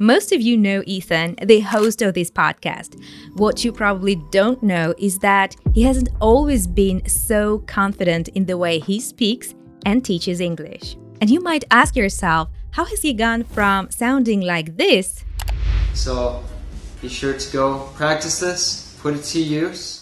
Most of you know Ethan, the host of this podcast. What you probably don't know is that he hasn't always been so confident in the way he speaks and teaches English. And you might ask yourself, how has he gone from sounding like this? So be sure to go practice this, put it to use,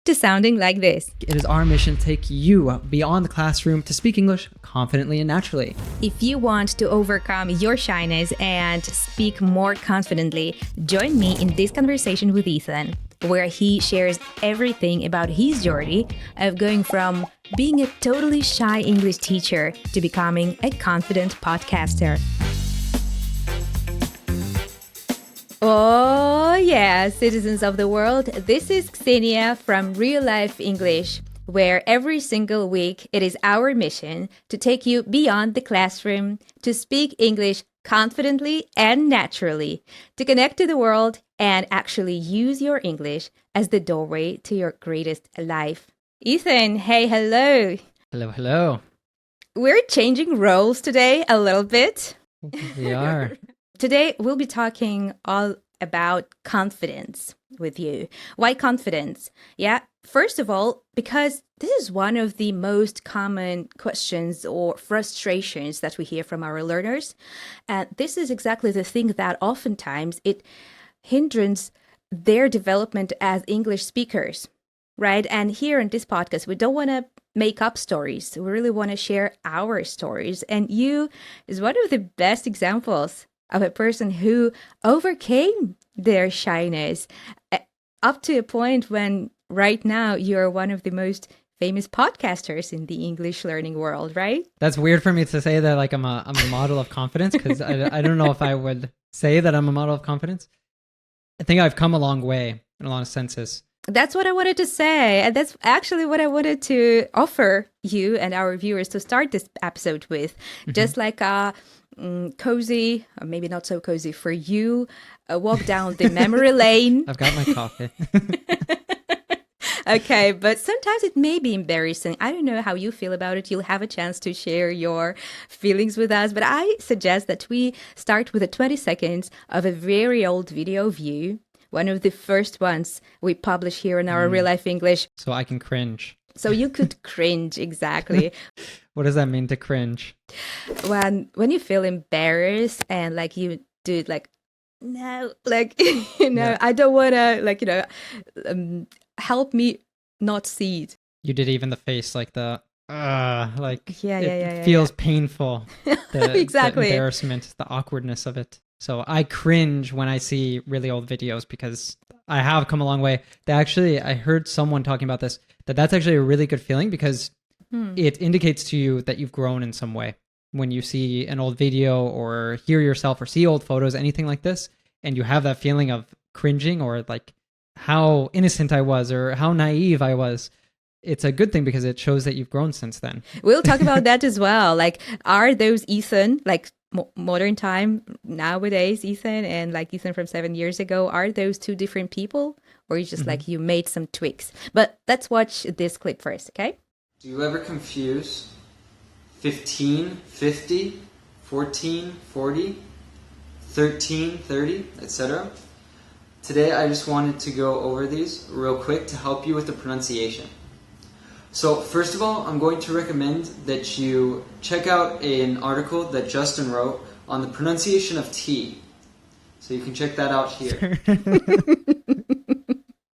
to sounding like this. It is our mission to take you beyond the classroom to speak English confidently and naturally. If you want to overcome your shyness and speak more confidently, join me in this conversation with Ethan, where he shares everything about his journey of going from being a totally shy English teacher to becoming a confident podcaster. Oh yeah, citizens of the world, this is 𝗥𝗲𝗹𝗟 from RealLife English, where every single week it is our mission to take you beyond the classroom, to speak English confidently and naturally, to connect to the world and actually use your English as the doorway to your greatest life. Ethan, hey, hello. Hello, hello. We're changing roles today a little bit. We are. Today, we'll be talking all about confidence with you. Why confidence? Yeah, first of all, because this is one of the most common questions or frustrations that we hear from our learners. And this is exactly the thing that oftentimes it hinders their development as English speakers, right? And here in this podcast, we don't want to make up stories. We really want to share our stories. And you is one of the best examples of a person who overcame their shyness up to a point when right now you're one of the most famous podcasters in the English learning world, right? That's weird for me to say that like I'm a model of confidence, because I don't know if I would say that I'm a model of confidence. I think I've come a long way in a lot of senses. That's what I wanted to say. And that's actually what I wanted to offer you and our viewers to start this episode with. Just like a cozy, or maybe not so cozy for you, a walk down the memory lane. I've got my coffee. Okay, but sometimes it may be embarrassing. I don't know how you feel about it. You'll have a chance to share your feelings with us. But I suggest that we start with 20 seconds of a very old video of you. One of the first ones we publish here in our Real Life English. So I can cringe. So you could cringe, exactly. What does that mean to cringe? When you feel embarrassed and like you do it like, no, like, Yeah. I don't want to, like, help me not see it. You did even the face, like the, like, Yeah, it feels painful. Exactly. The embarrassment, the awkwardness of it. So I cringe when I see really old videos because I have come a long way. I heard someone talking about this, that's actually a really good feeling because it indicates to you that you've grown in some way. When you see an old video or hear yourself or see old photos, anything like this, and you have that feeling of cringing or like how innocent I was or how naive I was, it's a good thing because it shows that you've grown since then. We'll talk about that as well. Like, are those Ethan, like modern time nowadays, Ethan, and like Ethan from 7 years ago, are those two different people? Or you just like you made some tweaks? But let's watch this clip first, okay? Do you ever confuse 15, 50, 14, 40, 13, 30, etc.? Today I just wanted to go over these real quick to help you with the pronunciation. So first of all, I'm going to recommend that you check out an article that Justin wrote on the pronunciation of T. So you can check that out here.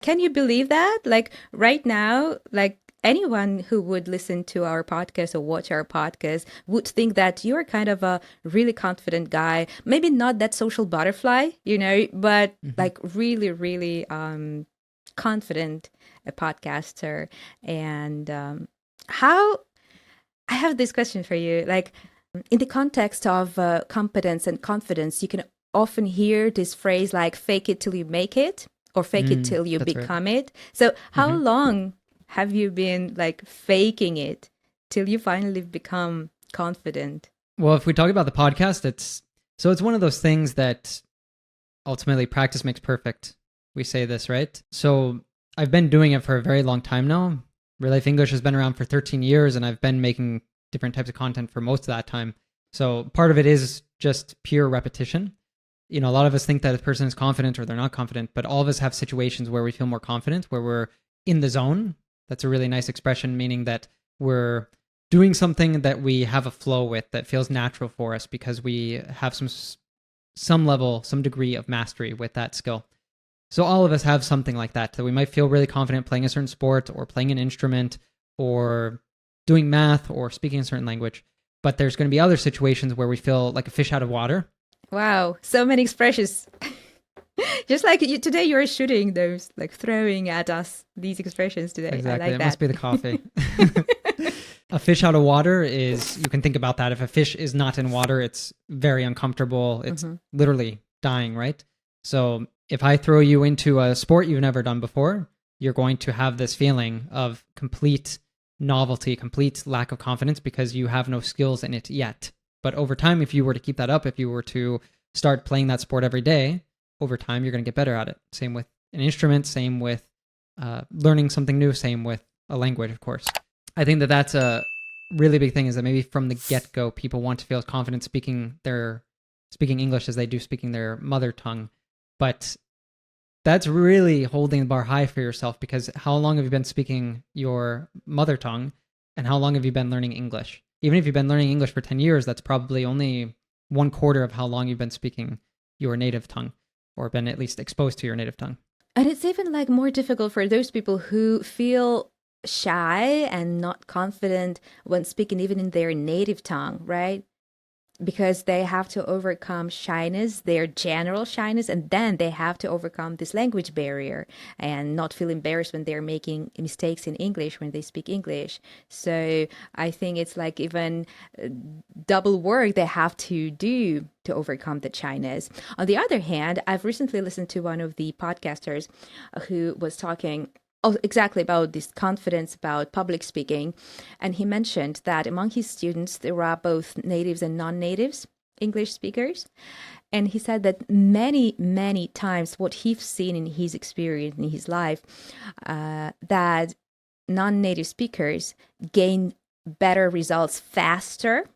Can you believe that? Like right now, like anyone who would listen to our podcast or watch our podcast would think that you're kind of a really confident guy. Maybe not that social butterfly, but like really, really confident a podcaster. And how I have this question for you. Like in the context of competence and confidence, you can often hear this phrase like fake it till you make it or fake it till you become it. So how long have you been like faking it till you finally become confident? Well, if we talk about the podcast, it's one of those things that ultimately practice makes perfect. We say this, right? So I've been doing it for a very long time now. Real Life English has been around for 13 years and I've been making different types of content for most of that time. So part of it is just pure repetition. you know, a lot of us think that a person is confident or they're not confident, but all of us have situations where we feel more confident, where we're in the zone. That's a really nice expression, meaning that we're doing something that we have a flow with, that feels natural for us because we have some level, some degree of mastery with that skill. So all of us have something like that we might feel really confident playing a certain sport or playing an instrument or doing math or speaking a certain language. But there's going to be other situations where we feel like a fish out of water. Wow, so many expressions. Just like today, you're shooting those, like throwing at us these expressions today. Exactly, I like it that. must be the coffee. A fish out of water is, you can think about that. If a fish is not in water, it's very uncomfortable. It's literally dying, right? So if I throw you into a sport you've never done before, you're going to have this feeling of complete novelty, complete lack of confidence because you have no skills in it yet. But over time, if you were to keep that up, if you were to start playing that sport every day, over time, you're going to get better at it. Same with an instrument, same with learning something new, same with a language, of course. I think that that's a really big thing, is that maybe from the get-go, people want to feel as confident speaking English as they do speaking their mother tongue. But that's really holding the bar high for yourself, because how long have you been speaking your mother tongue and how long have you been learning English? Even if you've been learning English for 10 years, that's probably only 1/4 of how long you've been speaking your native tongue, or been at least exposed to your native tongue. And it's even like more difficult for those people who feel shy and not confident when speaking even in their native tongue, right? Because they have to overcome shyness, their general shyness, and then they have to overcome this language barrier and not feel embarrassed when they're making mistakes in English when they speak English. So I think it's like even double work they have to do to overcome the shyness. On the other hand, I've recently listened to one of the podcasters who was talking exactly about this confidence about public speaking. And he mentioned that among his students, there are both natives and non-natives English speakers. And he said that many, many times what he's seen in his experience, in his life, that non-native speakers gain better results faster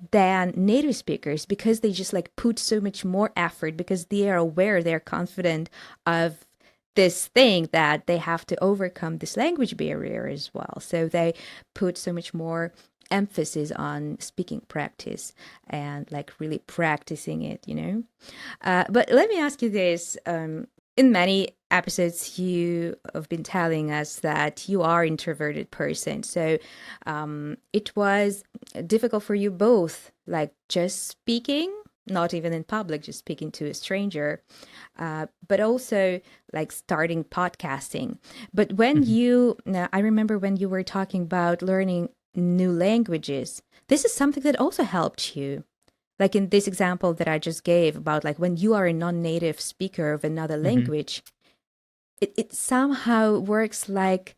than native speakers, because they just like put so much more effort, because they are aware, they're confident of this thing that they have to overcome this language barrier as well. So they put so much more emphasis on speaking practice and like really practicing it, you know. But let me ask you this. In many episodes, you have been telling us that you are an introverted person. So it was difficult for you both, like just speaking, not even in public, just speaking to a stranger, but also like starting podcasting. But when I remember when you were talking about learning new languages, this is something that also helped you. Like in this example that I just gave about like when you are a non-native speaker of another language, it somehow works like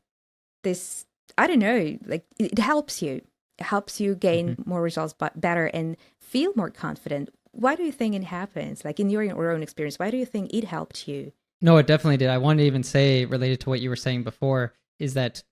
this, I don't know, like it helps you. It helps you gain more results, but better, and feel more confident. Why do you think it happens? Like in your own experience, why do you think it helped you? No, it definitely did. I wanted to even say, related to what you were saying before, is that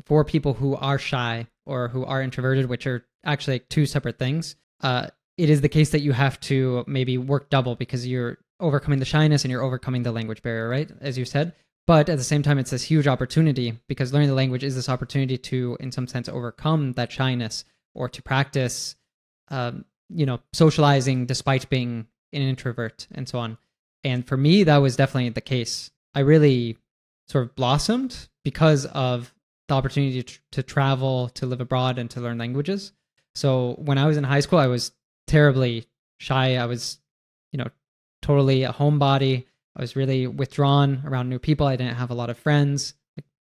for people who are shy or who are introverted, which are actually like two separate things, it is the case that you have to maybe work double, because you're overcoming the shyness and you're overcoming the language barrier, right? As you said. But at the same time, it's this huge opportunity, because learning the language is this opportunity to, in some sense, overcome that shyness, or to practice socializing despite being an introvert and so on. And for me, that was definitely the case. I really sort of blossomed because of the opportunity to travel, to live abroad, and to learn languages. So when I was in high school, I was terribly shy. I was, totally a homebody. I was really withdrawn around new people. I didn't have a lot of friends.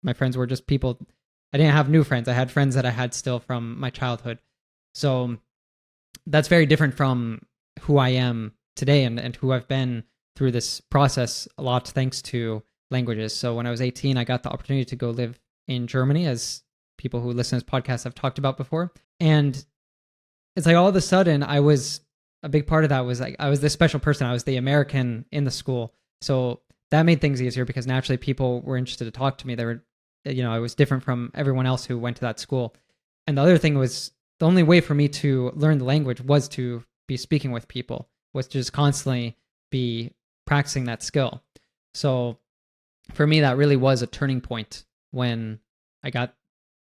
My friends were just people. I didn't have new friends. I had friends that I had still from my childhood. So that's very different from who I am today, and who I've been through this process, a lot thanks to languages. So when I was 18, I got the opportunity to go live in Germany, as people who listen to this podcast have talked about before. And it's like all of a sudden, a big part of that was like, I was this special person. I was the American in the school. So that made things easier, because naturally people were interested to talk to me. They were, I was different from everyone else who went to that school. And the other thing was, the only way for me to learn the language was to be speaking with people, was just constantly be practicing that skill. So for me, that really was a turning point when I got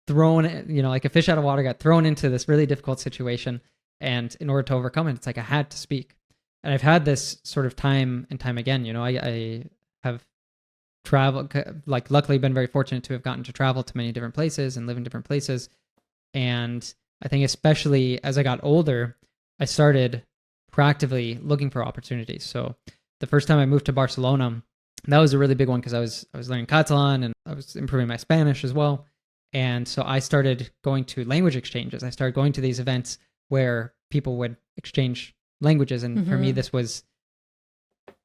thrown, like a fish out of water, got thrown into this really difficult situation. And in order to overcome it, it's like I had to speak. And I've had this sort of time and time again. I have traveled, like luckily been very fortunate to have gotten to travel to many different places and live in different places. And I think especially as I got older, I started proactively looking for opportunities. So the first time I moved to Barcelona, that was a really big one because I was learning Catalan and I was improving my Spanish as well. And so I started going to language exchanges. I started going to these events where people would exchange languages. And for me, this was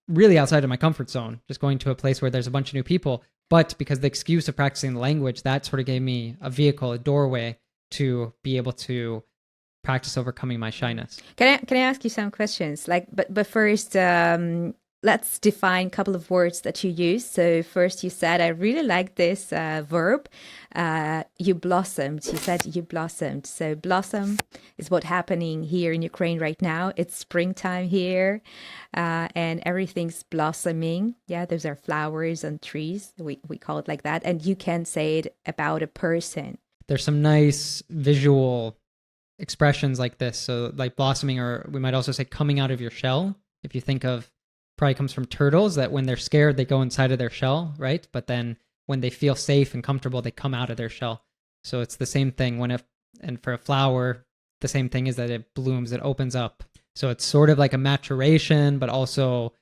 really outside of my comfort zone, just going to a place where there's a bunch of new people. But because the excuse of practicing the language, that sort of gave me a vehicle, a doorway to be able to practice overcoming my shyness. Can I ask you some questions? But first, let's define a couple of words that you use. So first you said, I really like this verb. You blossomed. You said you blossomed. So blossom is what's happening here in Ukraine right now. It's springtime here and everything's blossoming. Yeah, those are flowers on trees. We call it like that. And you can say it about a person. There's some nice visual expressions like this. So like blossoming, or we might also say coming out of your shell. If you think of, probably comes from turtles, that when they're scared, they go inside of their shell, right? But then when they feel safe and comfortable, they come out of their shell. So it's the same thing and for a flower, the same thing is that it blooms, it opens up. So it's sort of like a maturation, but also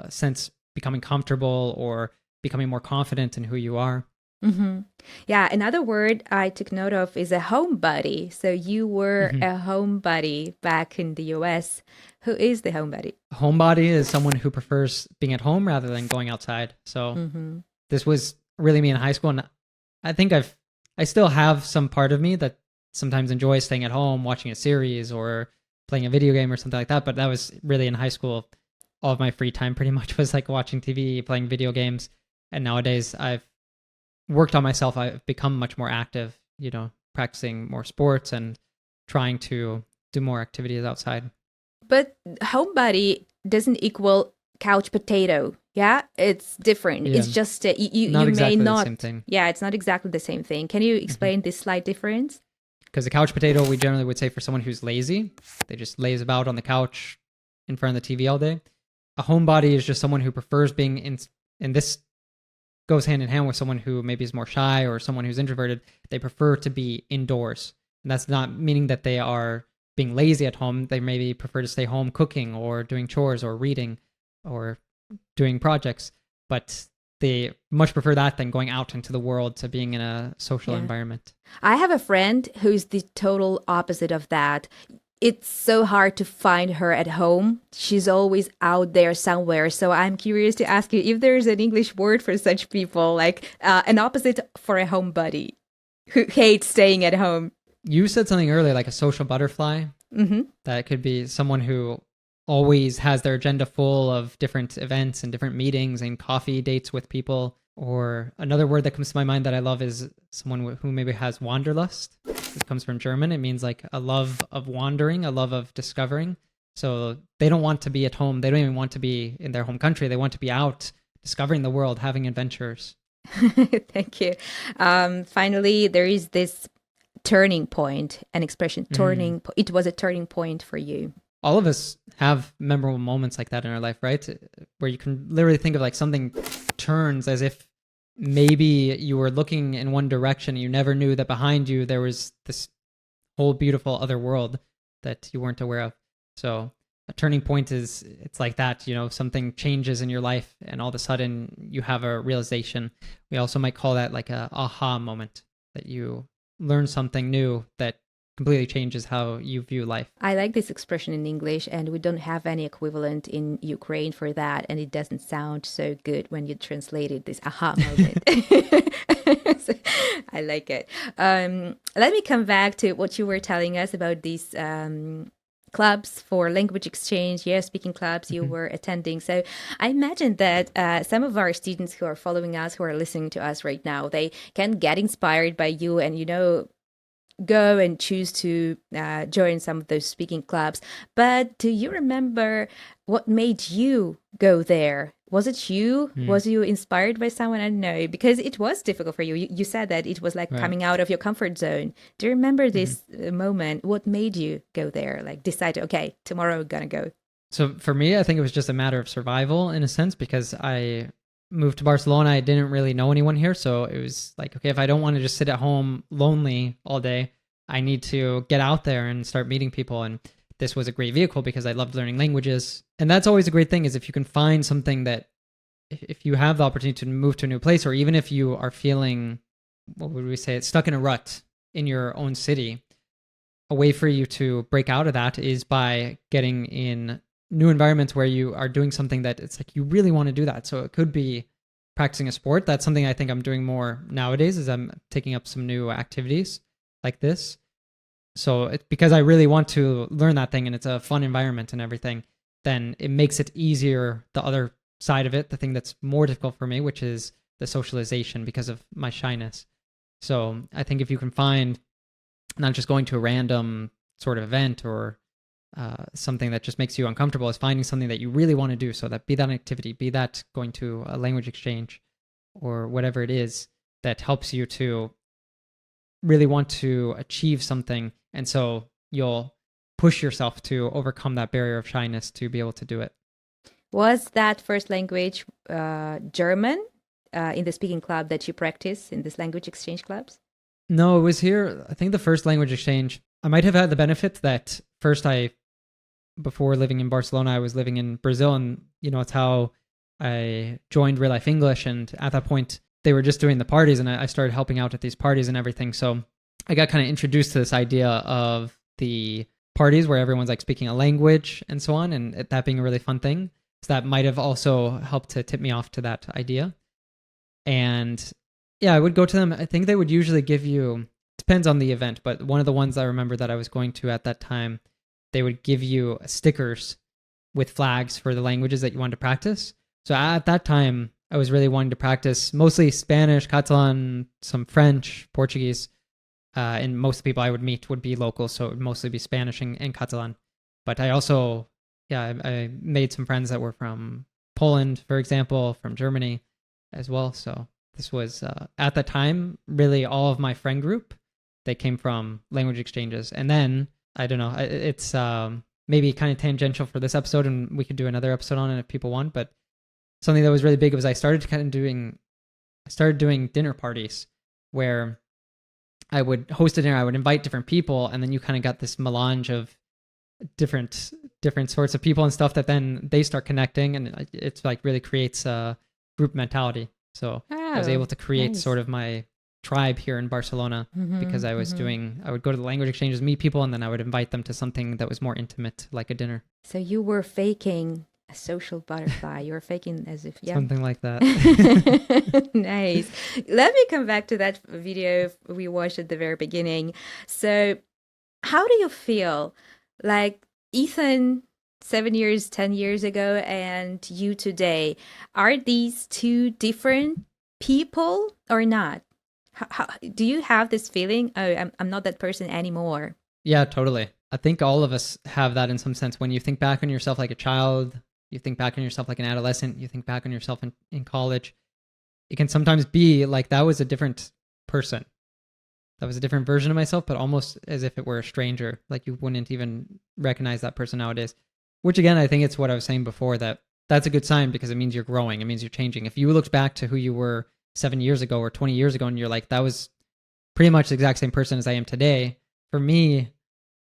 sense becoming comfortable or becoming more confident in who you are. Mm-hmm. Yeah, another word I took note of is a homebody. So you were a homebody back in the US. Who is the homebody? Homebody is someone who prefers being at home rather than going outside. So this was really me in high school. And I think I still have some part of me that sometimes enjoys staying at home, watching a series or playing a video game or something like that. But that was really in high school. All of my free time pretty much was like watching TV, playing video games. And nowadays I've worked on myself. I've become much more active, practicing more sports and trying to do more activities outside. But homebody doesn't equal couch potato. Yeah, it's different. Yeah. It's just you exactly may not. The same thing. Yeah, it's not exactly the same thing. Can you explain this slight difference? Because a couch potato, we generally would say for someone who's lazy, they just lays about on the couch in front of the TV all day. A homebody is just someone who prefers being in this. Goes hand in hand with someone who maybe is more shy or someone who's introverted. They prefer to be indoors. And that's not meaning that they are being lazy at home. They maybe prefer to stay home cooking or doing chores or reading or doing projects. But they much prefer that than going out into the world to being in a social environment. I have a friend who's the total opposite of that. It's so hard to find her at home. She's always out there somewhere. So I'm curious to ask you if there's an English word for such people, like an opposite for a homebody who hates staying at home. You said something earlier, like a social butterfly. That could be someone who always has their agenda full of different events and different meetings and coffee dates with people. Or another word that comes to my mind that I love is someone who maybe has wanderlust. It comes from German. It means like a love of wandering, a love of discovering. So they don't want to be at home. They don't even want to be in their home country. They want to be out discovering the world, having adventures. Thank you. Finally, there is this turning point, an expression, it was a turning point for you. All of us have memorable moments like that in our life, right? Where you can literally think of like something turns as if maybe you were looking in one direction and you never knew that behind you there was this whole beautiful other world that you weren't aware of. So a turning point it's like that, something changes in your life and all of a sudden you have a realization. We also might call that like a aha moment, that you learn something new that completely changes how you view life. I like this expression in English, and we don't have any equivalent in Ukraine for that, and it doesn't sound so good when you translate it, this aha moment. So, I like it. Let me come back to what you were telling us about these clubs for language exchange, speaking clubs you were attending. So I imagine that some of our students who are following us, who are listening to us right now, they can get inspired by you and, go and choose to join some of those speaking clubs. But do you remember what made you go there? Was it you? Was you inspired by someone? I don't know, because it was difficult for you. You said that it was like Right. coming out of your comfort zone. Do you remember this moment? What made you go there? Like decide, okay, tomorrow I'm gonna go. So for me, I think it was just a matter of survival in a sense, because I moved to Barcelona. I didn't really know anyone here. So it was like, okay, if I don't want to just sit at home lonely all day, I need to get out there and start meeting people. And this was a great vehicle because I loved learning languages. And that's always a great thing, is if you can find something that, if you have the opportunity to move to a new place, or even if you are feeling, what would we say, stuck in a rut in your own city, a way for you to break out of that is by getting in new environments where you are doing something that it's like you really want to do that. So it could be practicing a sport. That's something I think I'm doing more nowadays, is I'm taking up some new activities like this. So it's because I really want to learn that thing and it's a fun environment and everything, then it makes it easier. The other side of it, the thing that's more difficult for me, which is the socialization because of my shyness. So I think if you can find not just going to a random sort of event or something that just makes you uncomfortable, is finding something that you really want to do. So that be that an activity, be that going to a language exchange or whatever it is that helps you to really want to achieve something. And so you'll push yourself to overcome that barrier of shyness to be able to do it. Was that first language German in the speaking club that you practice in this language exchange clubs? No, it was here. I think the first language exchange, I might have had the benefit that first before living in Barcelona, I was living in Brazil, and it's how I joined RealLife English. And at that point, they were just doing the parties, and I started helping out at these parties and everything. So I got kind of introduced to this idea of the parties where everyone's like speaking a language and so on, and that being a really fun thing. So that might have also helped to tip me off to that idea. And yeah, I would go to them. I think they would usually give you, depends on the event, but one of the ones I remember that I was going to at that time, they would give you stickers with flags for the languages that you wanted to practice. So at that time, I was really wanting to practice mostly Spanish, Catalan, some French, Portuguese, and most of the people I would meet would be locals, so it would mostly be Spanish and Catalan. But I also, I made some friends that were from Poland, for example, from Germany as well. So this was, at the time, really all of my friend group, they came from language exchanges. And then, I don't know, it's maybe kind of tangential for this episode, and we could do another episode on it if people want, but something that was really big was I started doing dinner parties where I would host a dinner, I would invite different people, and then you kind of got this melange of different sorts of people and stuff that then they start connecting, and it's like really creates a group mentality. So I was able to create sort of my tribe here in Barcelona because I was I would go to the language exchanges, meet people, and then I would invite them to something that was more intimate, like a dinner. So you were faking a social butterfly. You were faking as if, something like that. Nice. Let me come back to that video we watched at the very beginning. So how do you feel like Ethan 7 years, 10 years ago and you today? Are these two different people or not? How do you have this feeling, oh, I'm not that person anymore? Yeah, totally. I think all of us have that in some sense. When you think back on yourself like a child, you think back on yourself like an adolescent, you think back on yourself in college, it can sometimes be like that was a different person. That was a different version of myself, but almost as if it were a stranger. Like you wouldn't even recognize that person nowadays. Which again, I think it's what I was saying before, that's a good sign because it means you're growing. It means you're changing. If you looked back to who you were 7 years ago or 20 years ago and you're like, that was pretty much the exact same person as I am today, for me,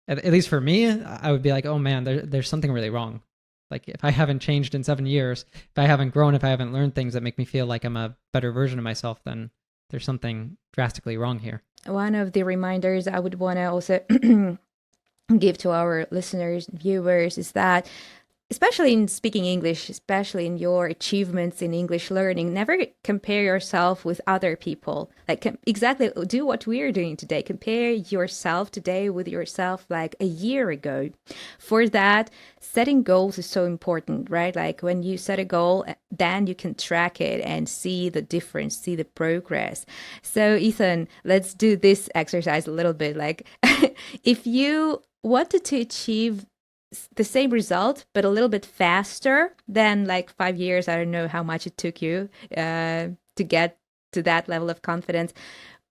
at least for me, I would be like, oh man, there's something really wrong. Like if I haven't changed in 7 years, if I haven't grown, if I haven't learned things that make me feel like I'm a better version of myself, then there's something drastically wrong here. One of the reminders I would want to also give to our listeners, viewers, is that especially in speaking English, especially in your achievements in English learning, never compare yourself with other people. Like exactly do what we're doing today. Compare yourself today with yourself like a year ago. For that, setting goals is so important, right? Like when you set a goal, then you can track it and see the difference, see the progress. So Ethan, let's do this exercise a little bit. Like if you wanted to achieve the same result, but a little bit faster than like 5 years. I don't know how much it took you to get to that level of confidence.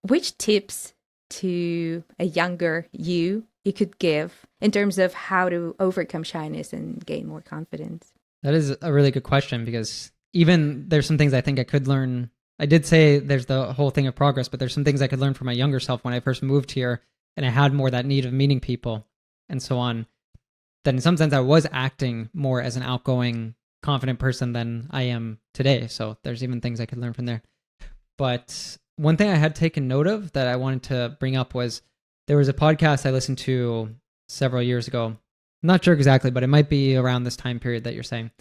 Which tips to a younger you could give in terms of how to overcome shyness and gain more confidence? That is a really good question, because even there's some things I think I could learn. I did say there's the whole thing of progress, but there's some things I could learn from my younger self when I first moved here and I had more that need of meeting people and so on. That in some sense I was acting more as an outgoing, confident person than I am today. So there's even things I could learn from there. But one thing I had taken note of that I wanted to bring up was there was a podcast I listened to several years ago. I'm not sure exactly, but it might be around this time period that you're saying.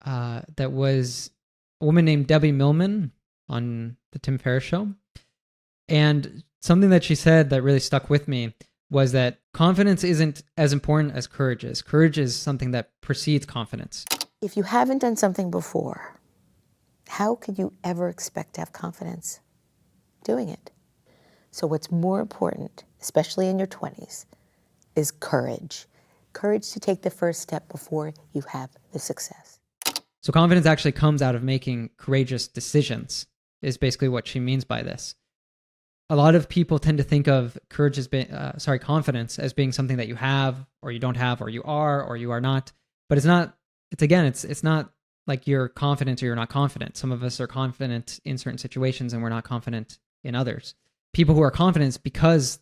That was a woman named Debbie Millman on the Tim Ferriss show. And something that she said that really stuck with me was that confidence isn't as important as courage is. Courage is something that precedes confidence. If you haven't done something before, how could you ever expect to have confidence doing it? So what's more important, especially in your 20s, is courage. Courage to take the first step before you have the success. So confidence actually comes out of making courageous decisions, is basically what she means by this. A lot of people tend to think of courage as being, confidence as being something that you have or you don't have, or you are not. But it's not. It's not like you're confident or you're not confident. Some of us are confident in certain situations and we're not confident in others. People who are confident because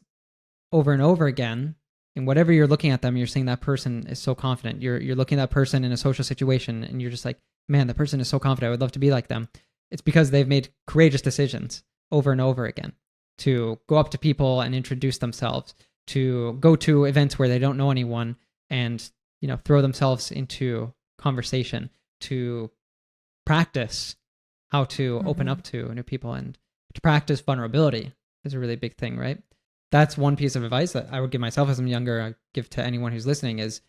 over and over again, in whatever you're looking at them, you're seeing that person is so confident. You're looking at that person in a social situation and you're just like, man, the person is so confident. I would love to be like them. It's because they've made courageous decisions over and over again to go up to people and introduce themselves, to go to events where they don't know anyone and, throw themselves into conversation, to practice how to open up to new people, and to practice vulnerability is a really big thing, right? That's one piece of advice that I would give myself as I'm younger, I give to anyone who's listening, is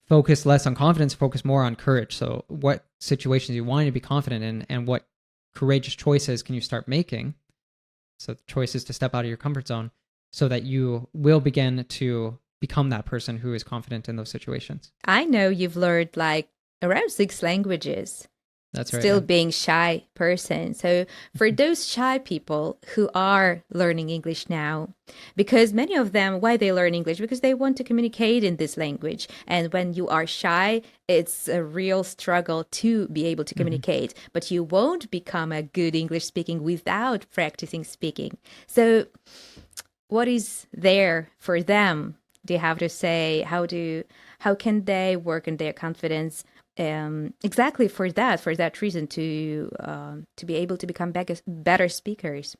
focus less on confidence, focus more on courage. So what situations you want to be confident in and what courageous choices can you start making? So the choice is to step out of your comfort zone so that you will begin to become that person who is confident in those situations. I know you've learned like around 6 languages. That's right. Still being shy person. So for those shy people who are learning English now, because many of them, why they learn English? Because they want to communicate in this language. And when you are shy, it's a real struggle to be able to communicate. But you won't become a good English speaking without practicing speaking. So what is there for them? Do you have to say, how can they work on their confidence? Exactly for that reason, to be able to become better speakers.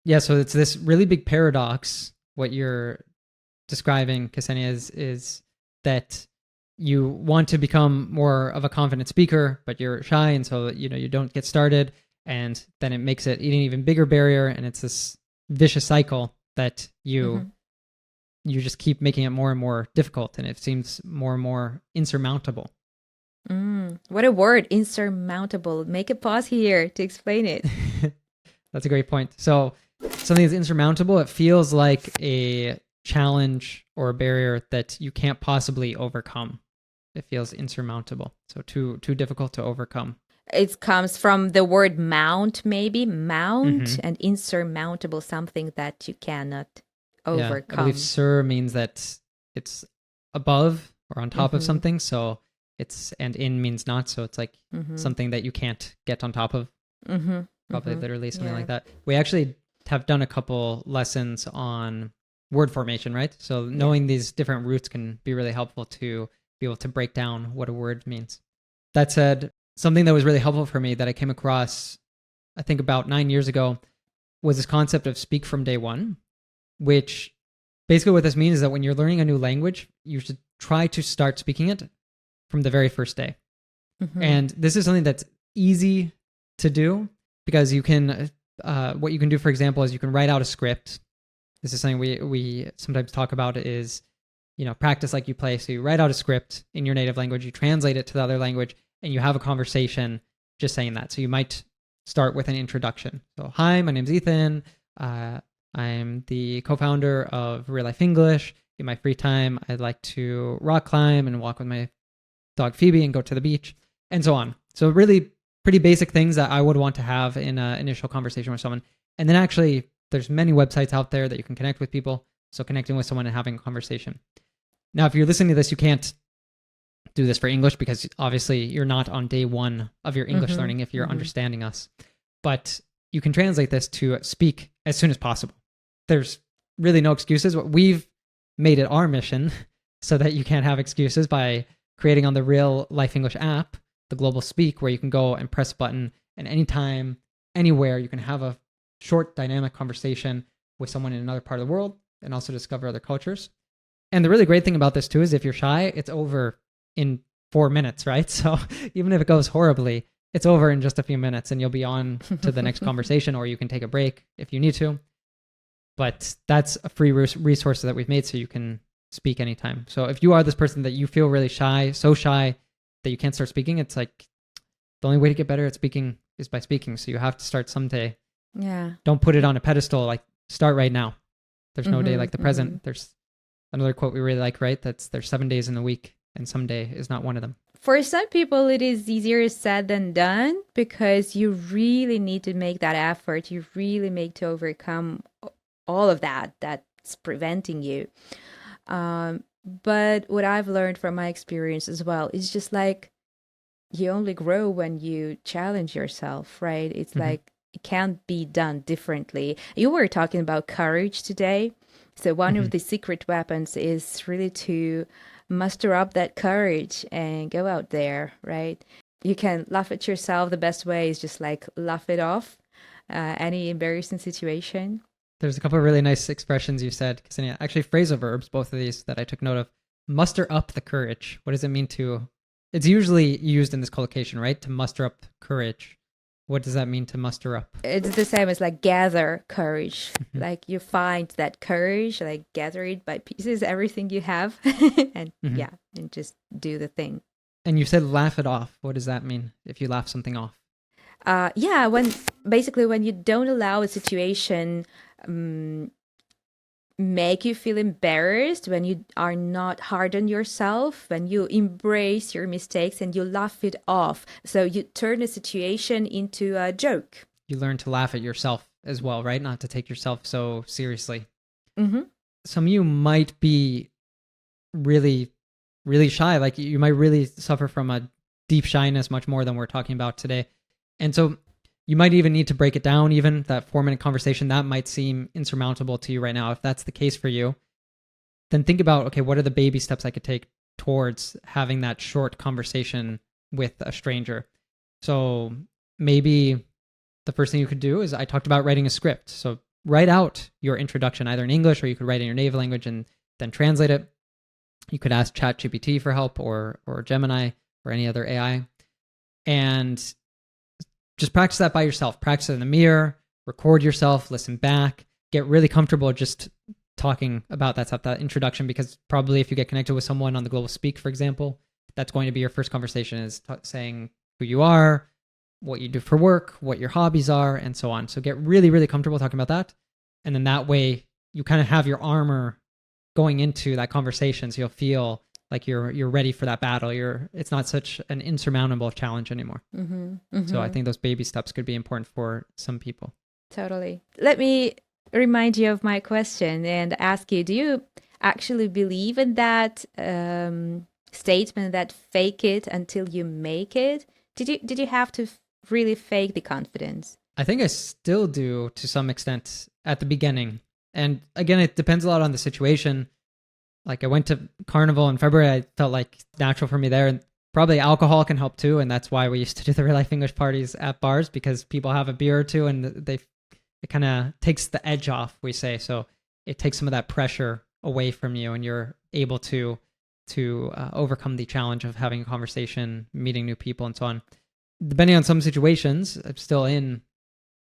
Yeah, so it's this really big paradox. What you're describing, Ksenia, is that you want to become more of a confident speaker, but you're shy, and so you don't get started, and then it makes it an even bigger barrier, and it's this vicious cycle that you just keep making it more and more difficult, and it seems more and more insurmountable. What a word, insurmountable. Make a pause here to explain it. That's a great point. So something that's insurmountable, it feels like a challenge or a barrier that you can't possibly overcome. It feels insurmountable. So too difficult to overcome. It comes from the word mount, maybe. Mount and insurmountable, something that you cannot overcome. Yeah, I believe sur means that it's above or on top of something. So and in means not, so it's like something that you can't get on top of. Probably literally something like that. We actually have done a couple lessons on word formation, right? So knowing these different roots can be really helpful to be able to break down what a word means. That said, something that was really helpful for me that I came across, I think about 9 years ago, was this concept of speak from day one, which basically what this means is that when you're learning a new language, you should try to start speaking it from the very first day. And this is something that's easy to do because you can, what you can do, for example, is you can write out a script. This is something we sometimes talk about is, practice like you play. So you write out a script in your native language, you translate it to the other language, and you have a conversation just saying that. So you might start with an introduction. So, hi, my name's Ethan. I'm the co-founder of RealLife English. In my free time, I'd like to rock climb and walk with my dog Phoebe and go to the beach, and so on. So really pretty basic things that I would want to have in an initial conversation with someone. And then actually, there's many websites out there that you can connect with people. So connecting with someone and having a conversation. Now, if you're listening to this, you can't do this for English because obviously you're not on day one of your English learning if you're understanding us. But you can translate this to speak as soon as possible. There's really no excuses. We've made it our mission so that you can't have excuses by creating on the RealLife English app, the Global Speak, where you can go and press a button and anytime, anywhere, you can have a short dynamic conversation with someone in another part of the world and also discover other cultures. And the really great thing about this too is if you're shy, it's over in 4 minutes, right? So even if it goes horribly, it's over in just a few minutes and you'll be on to the next conversation, or you can take a break if you need to. But that's a free resource that we've made so you can speak anytime. So if you are this person that you feel really shy, so shy that you can't start speaking, it's like the only way to get better at speaking is by speaking. So you have to start someday. Yeah. Don't put it on a pedestal. Like, start right now. There's no day like the present. There's another quote we really like, right? There's 7 days in the week and some day is not one of them. For some people, it is easier said than done because you really need to make that effort. You really make to overcome all of that's preventing you. But what I've learned from my experience as well is just like you only grow when you challenge yourself, right? It's like it can't be done differently. You were talking about courage today. So one of the secret weapons is really to muster up that courage and go out there, right? You can laugh at yourself. The best way is just like laugh it off, any embarrassing situation. There's a couple of really nice expressions you said, Ksenia. Actually, phrasal verbs, both of these that I took note of. Muster up the courage. What does it mean to... It's usually used in this collocation, right? To muster up courage. What does that mean to muster up? It's the same as like gather courage. Like you find that courage, like gather it by pieces, everything you have, and and just do the thing. And you said laugh it off. What does that mean if you laugh something off? When you don't allow a situation make you feel embarrassed, when you are not hard on yourself, when you embrace your mistakes and you laugh it off. So you turn a situation into a joke. You learn to laugh at yourself as well, right? Not to take yourself so seriously. Some of you might be really, really shy. Like you might really suffer from a deep shyness, much more than we're talking about today. And so you might even need to break it down, even that 4-minute conversation, that might seem insurmountable to you right now. If that's the case for you, then think about, okay, what are the baby steps I could take towards having that short conversation with a stranger? So maybe the first thing you could do is, I talked about writing a script. So write out your introduction, either in English or you could write in your native language and then translate it. You could ask ChatGPT for help or Gemini or any other AI. And just practice that by yourself. Practice it in the mirror, record yourself, listen back, get really comfortable just talking about that stuff, that introduction, because probably if you get connected with someone on the Global Speak, for example, that's going to be your first conversation, is saying who you are, what you do for work, what your hobbies are, and so on. So get really, really comfortable talking about that. And then that way you kind of have your armor going into that conversation. So you'll feel like you're ready for that battle. It's not such an insurmountable challenge anymore. So I think those baby steps could be important for some people. Totally. Let me remind you of my question and ask you, do you actually believe in that statement that fake it until you make it? Did you have to really fake the confidence? I think I still do to some extent at the beginning. And again, it depends a lot on the situation. Like I went to Carnival in February. I felt like natural for me there, and probably alcohol can help too. And that's why we used to do the RealLife English parties at bars, because people have a beer or two and it kind of takes the edge off, we say. So it takes some of that pressure away from you and you're able to to overcome the challenge of having a conversation, meeting new people, and so on. Depending on some situations, I'm still in,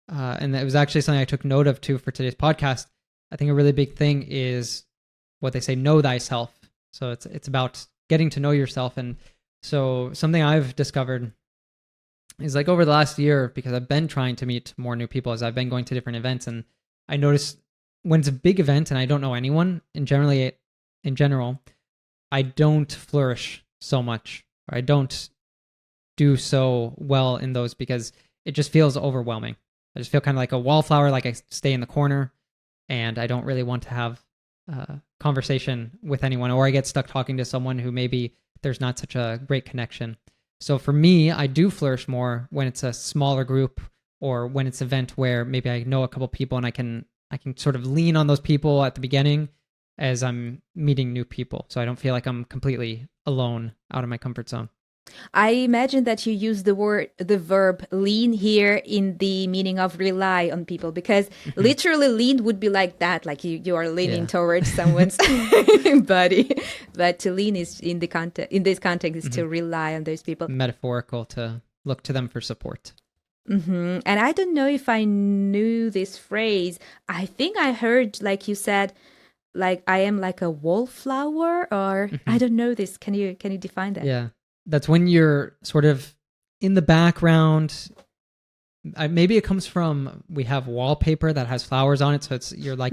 and it was actually something I took note of too for today's podcast. I think a really big thing is what they say, know thyself. So it's about getting to know yourself. And so something I've discovered is like over the last year, because I've been trying to meet more new people as I've been going to different events, and I notice when it's a big event and I don't know anyone, in general, I don't flourish so much, or I don't do so well in those because it just feels overwhelming. I just feel kind of like a wallflower, like I stay in the corner and I don't really want to have a conversation with anyone, or I get stuck talking to someone who maybe there's not such a great connection. So for me, I do flourish more when it's a smaller group, or when it's an event where maybe I know a couple people and I can sort of lean on those people at the beginning as I'm meeting new people. So I don't feel like I'm completely alone out of my comfort zone. I imagine that you use the verb lean here in the meaning of rely on people, because literally lean would be like that, like you are leaning towards someone's body. But to lean is in this context is to rely on those people. Metaphorical, to look to them for support. And I don't know if I knew this phrase. I think I heard, like you said, like I am like a wallflower, or I don't know this. Can you define that? Yeah. That's when you're sort of in the background. Maybe it comes from, we have wallpaper that has flowers on it. So you're like,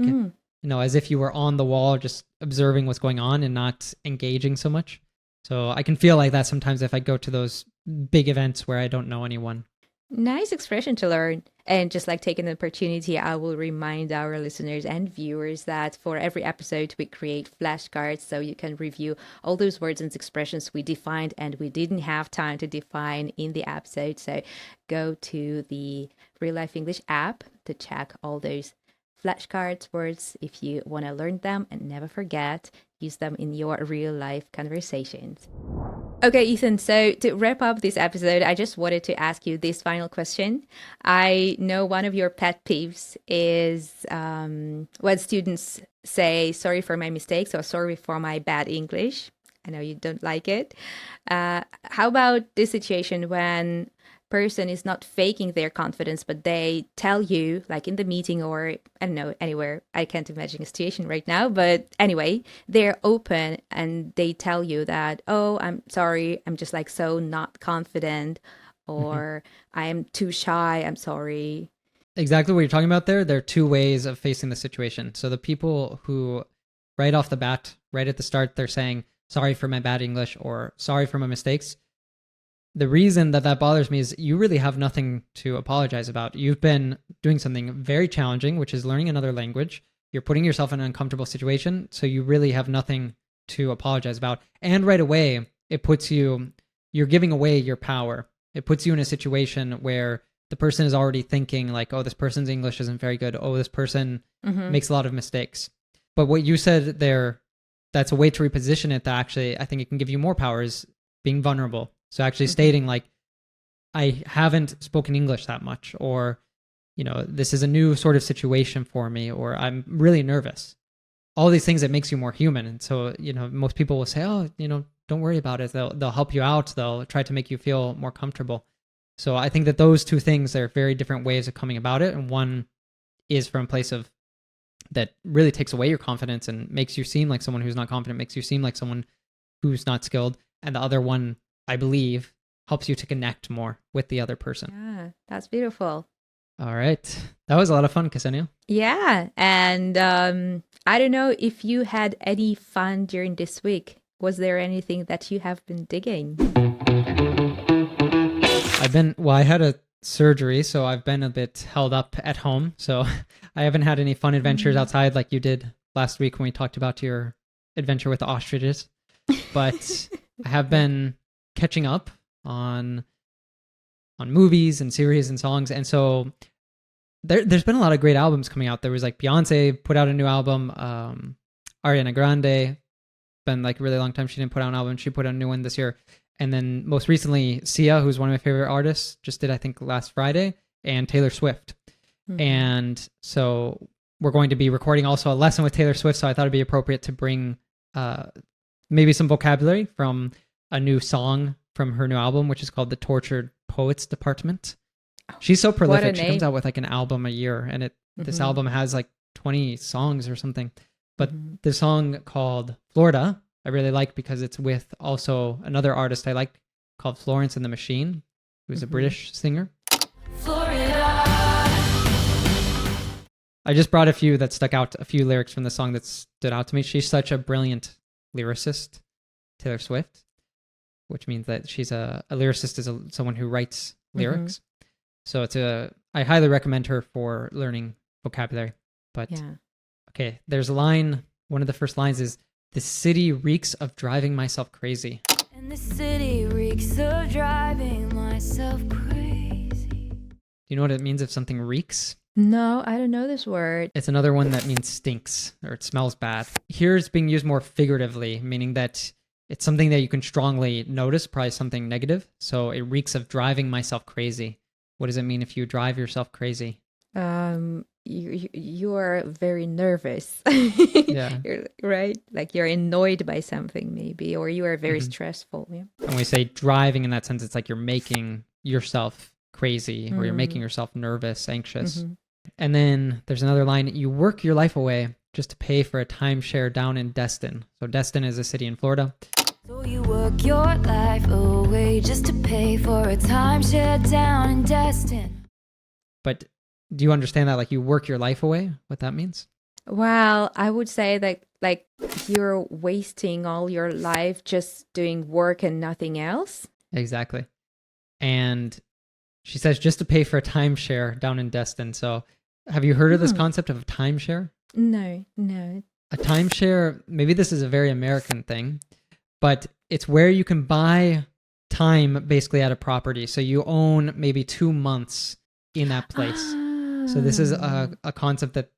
as if you were on the wall, just observing what's going on and not engaging so much. So I can feel like that sometimes if I go to those big events where I don't know anyone. Nice expression to learn. And just like taking the opportunity, I will remind our listeners and viewers that for every episode, we create flashcards so you can review all those words and expressions we defined and we didn't have time to define in the episode. So go to the Real Life English app to check all those flashcards words if you want to learn them, and never forget, use them in your real life conversations. Okay, Ethan, so to wrap up this episode, I just wanted to ask you this final question. I know one of your pet peeves is when students say, sorry for my mistakes or sorry for my bad English. I know you don't like it. How about this situation when person is not faking their confidence, but they tell you, like in the meeting or I don't know, anywhere, I can't imagine a situation right now, but anyway, they're open and they tell you that, oh, I'm sorry, I'm just like so not confident, or I am too shy, I'm sorry. Exactly what you're talking about there. There are two ways of facing the situation. So the people who right off the bat, right at the start, they're saying, sorry for my bad English or sorry for my mistakes. The reason that bothers me is you really have nothing to apologize about. You've been doing something very challenging, which is learning another language. You're putting yourself in an uncomfortable situation, so you really have nothing to apologize about. And right away, you're giving away your power. It puts you in a situation where the person is already thinking like, oh, this person's English isn't very good. Oh, this person makes a lot of mistakes. But what you said there, that's a way to reposition it that actually I think it can give you more power, is being vulnerable. So actually stating like, I haven't spoken English that much, or, this is a new sort of situation for me, or I'm really nervous. All these things that makes you more human. And so, most people will say, oh, don't worry about it. They'll help you out. They'll try to make you feel more comfortable. So I think that those two things are very different ways of coming about it. And one is from a place of that really takes away your confidence and makes you seem like someone who's not confident, makes you seem like someone who's not skilled. And the other one, I believe, helps you to connect more with the other person. Yeah, that's beautiful. All right. That was a lot of fun, Ksenia. Yeah. And I don't know if you had any fun during this week. Was there anything that you have been digging? I had a surgery, so I've been a bit held up at home. So I haven't had any fun adventures outside like you did last week when we talked about your adventure with the ostriches. But I have been catching up on movies and series and songs, and so there's been a lot of great albums coming out. There was like Beyonce put out a new album, Ariana Grande, been like a really long time she didn't put out an album. She put out a new one this year, and then most recently Sia, who's one of my favorite artists, just did I think last Friday, and Taylor Swift. And so we're going to be recording also a lesson with Taylor Swift, so I thought it'd be appropriate to bring maybe some vocabulary from a new song from her new album, which is called The Tortured Poets Department. She's so prolific. She comes out with like an album a year, and this album has like 20 songs or something. But the song called Florida, I really like because it's with also another artist I like called Florence and the Machine, who's a British singer. Florida. I just brought a few that stuck out, a few lyrics from the song that stood out to me. She's such a brilliant lyricist, Taylor Swift, which means that she's a lyricist is someone who writes lyrics. So I highly recommend her for learning vocabulary. But okay, there's a line, one of the first lines is, "The city reeks of driving myself crazy." And the city reeks of driving myself crazy. Do you know what it means if something reeks? No, I don't know this word. It's another one that means stinks or it smells bad. Here it's being used more figuratively, meaning that it's something that you can strongly notice, probably something negative. So it reeks of driving myself crazy. What does it mean if you drive yourself crazy? You are very nervous. Yeah. Right? Like you're annoyed by something maybe, or you are very stressful. Yeah. When we say driving in that sense, it's like you're making yourself crazy or you're making yourself nervous, anxious. And then there's another line, "You work your life away just to pay for a timeshare down in Destin." So Destin is a city in Florida. So you work your life away just to pay for a timeshare down in Destin. But do you understand that? Like you work your life away? What that means? Well, I would say that like you're wasting all your life just doing work and nothing else. Exactly. And she says just to pay for a timeshare down in Destin. So have you heard of this concept of a timeshare? No. A timeshare, maybe this is a very American thing, but it's where you can buy time basically at a property. So you own maybe 2 months in that place. So this is a concept that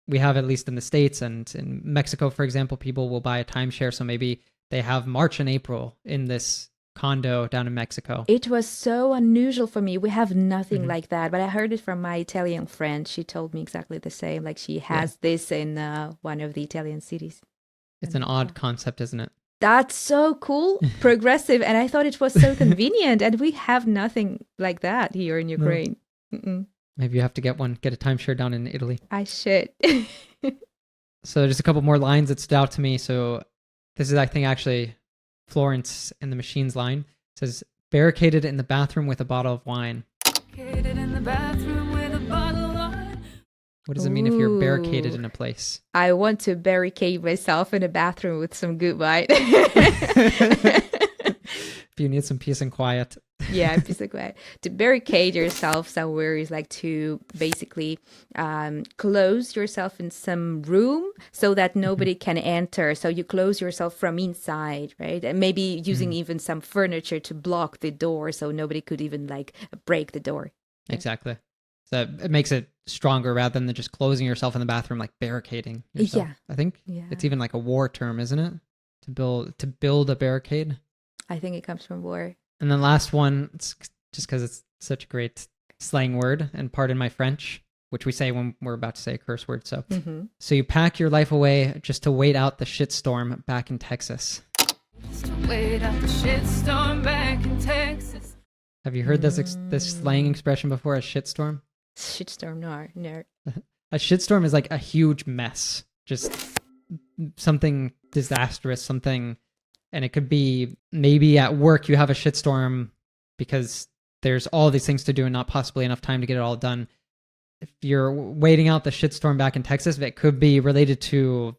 we have at least in the States, and in Mexico, for example, people will buy a timeshare. So maybe they have March and April in this condo down in Mexico. It was so unusual for me. We have nothing like that, but I heard it from my Italian friend. She told me exactly the same. Like she has this in one of the Italian cities. It's an odd concept, isn't it? That's so cool, progressive, and I thought it was so convenient. And we have nothing like that here in Ukraine. Maybe you have to get a timeshare down in Italy. I should. So just a couple more lines that stood out to me. So this is, I think, actually Florence and the Machine's line. It says, "Barricaded in the bathroom with a bottle of wine." Barricaded in the bathroom with a bottle of wine. What does it mean if you're barricaded in a place? I want to barricade myself in a bathroom with some good wine. If you need some peace and quiet. Yeah, peace and quiet. To barricade yourself somewhere is like to basically close yourself in some room so that nobody can enter. So you close yourself from inside, right? And maybe using even some furniture to block the door so nobody could even like break the door. Exactly. So it makes it stronger rather than just closing yourself in the bathroom, like barricading yourself. Yeah. I think it's even like a war term, isn't it? To build a barricade. I think it comes from war. And then last one, it's just because it's such a great slang word, and pardon my French, which we say when we're about to say a curse word. So, so you pack your life away just to wait out the shitstorm back in Texas. Just to wait out the shitstorm back in Texas. Have you heard this slang expression before, a shitstorm? Shitstorm, no. A shitstorm is like a huge mess, just something disastrous, something. And it could be maybe at work you have a shitstorm because there's all these things to do and not possibly enough time to get it all done. If you're waiting out the shitstorm back in Texas, it could be related to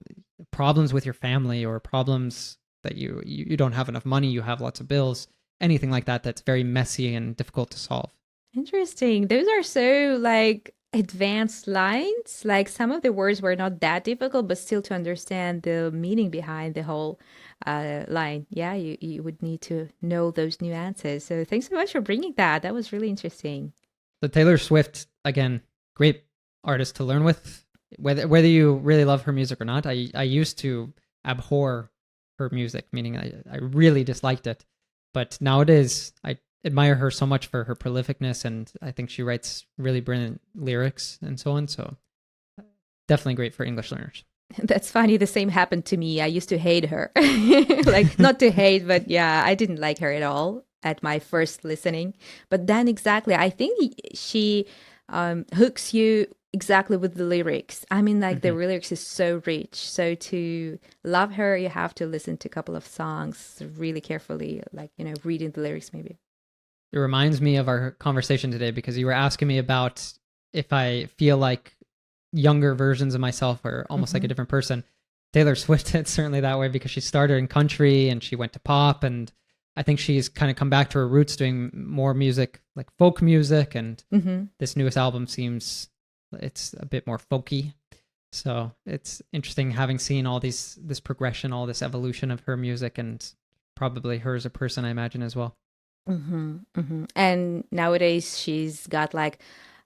problems with your family or problems that you don't have enough money, you have lots of bills, anything like that that's very messy and difficult to solve. Interesting. Those are so like advanced lines. Like some of the words were not that difficult, but still to understand the meaning behind the whole line. Yeah, you would need to know those nuances. So thanks so much for bringing that. That was really interesting. So Taylor Swift, again, great artist to learn with. Whether you really love her music or not, I used to abhor her music, meaning I really disliked it. But nowadays, I admire her so much for her prolificness, and I think she writes really brilliant lyrics and so on. So definitely great for English learners. That's funny. The same happened to me. I used to hate her. Like, not to hate, but yeah, I didn't like her at all at my first listening. But then exactly, I think she hooks you exactly with the lyrics. I mean, like the lyrics is so rich. So to love her, you have to listen to a couple of songs really carefully, like, you know, reading the lyrics maybe. It reminds me of our conversation today because you were asking me about if I feel like younger versions of myself are almost like a different person. Taylor Swift, it's certainly that way because she started in country and she went to pop, and I think she's kind of come back to her roots doing more music, like folk music, and this newest album seems it's a bit more folky. So it's interesting having seen all this progression, all this evolution of her music, and probably her as a person, I imagine, as well. And nowadays she's got like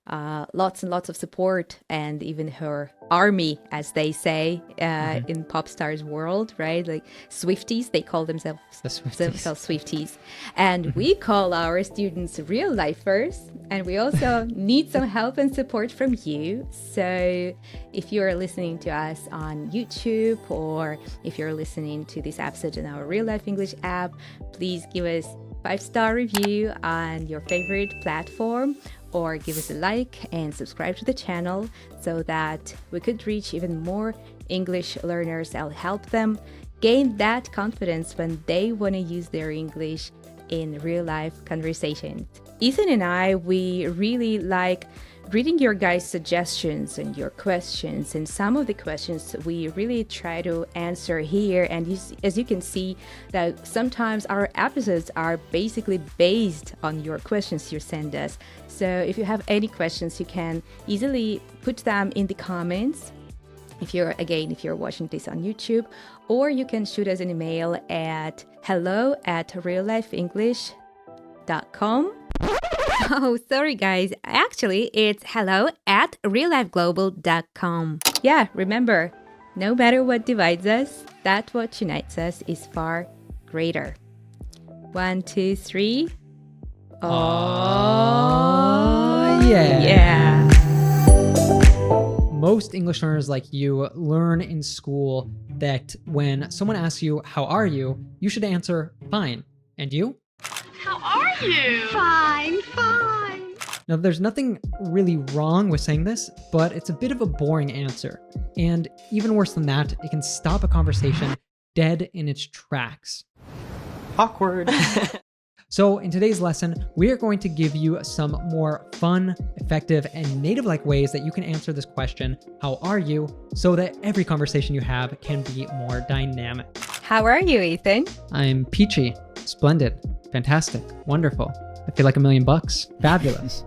lots and lots of support, and even her army, as they say, in pop stars world, right? Like Swifties, they call themselves Swifties. And we call our students real lifers, and we also need some help and support from you. So if you're listening to us on YouTube, or if you're listening to this episode in our Real Life English app, please give us 5-star review on your favorite platform, or give us a like and subscribe to the channel so that we could reach even more English learners. I'll help them gain that confidence when they want to use their English in real life conversations. Ethan and I, we really like reading your guys' suggestions and your questions, and some of the questions we really try to answer here. And as you can see, that sometimes our episodes are basically based on your questions you send us. So if you have any questions, you can easily put them in the comments if you're watching this on YouTube, or you can shoot us an email at hello@reallifeenglish.com. Oh, sorry guys. Actually, it's hello@reallifeglobal.com. Yeah, remember, no matter what divides us, that what unites us is far greater. 1, 2, 3. Oh, yeah. Most English learners like you learn in school that when someone asks you, how are you? You should answer, fine. And you? How are you? Fine, fine. Now, there's nothing really wrong with saying this, but it's a bit of a boring answer. And even worse than that, it can stop a conversation dead in its tracks. Awkward. So in today's lesson, we are going to give you some more fun, effective, and native-like ways that you can answer this question, how are you, so that every conversation you have can be more dynamic. How are you, Ethan? I'm peachy, splendid, fantastic, wonderful. I feel like $1 million. Fabulous.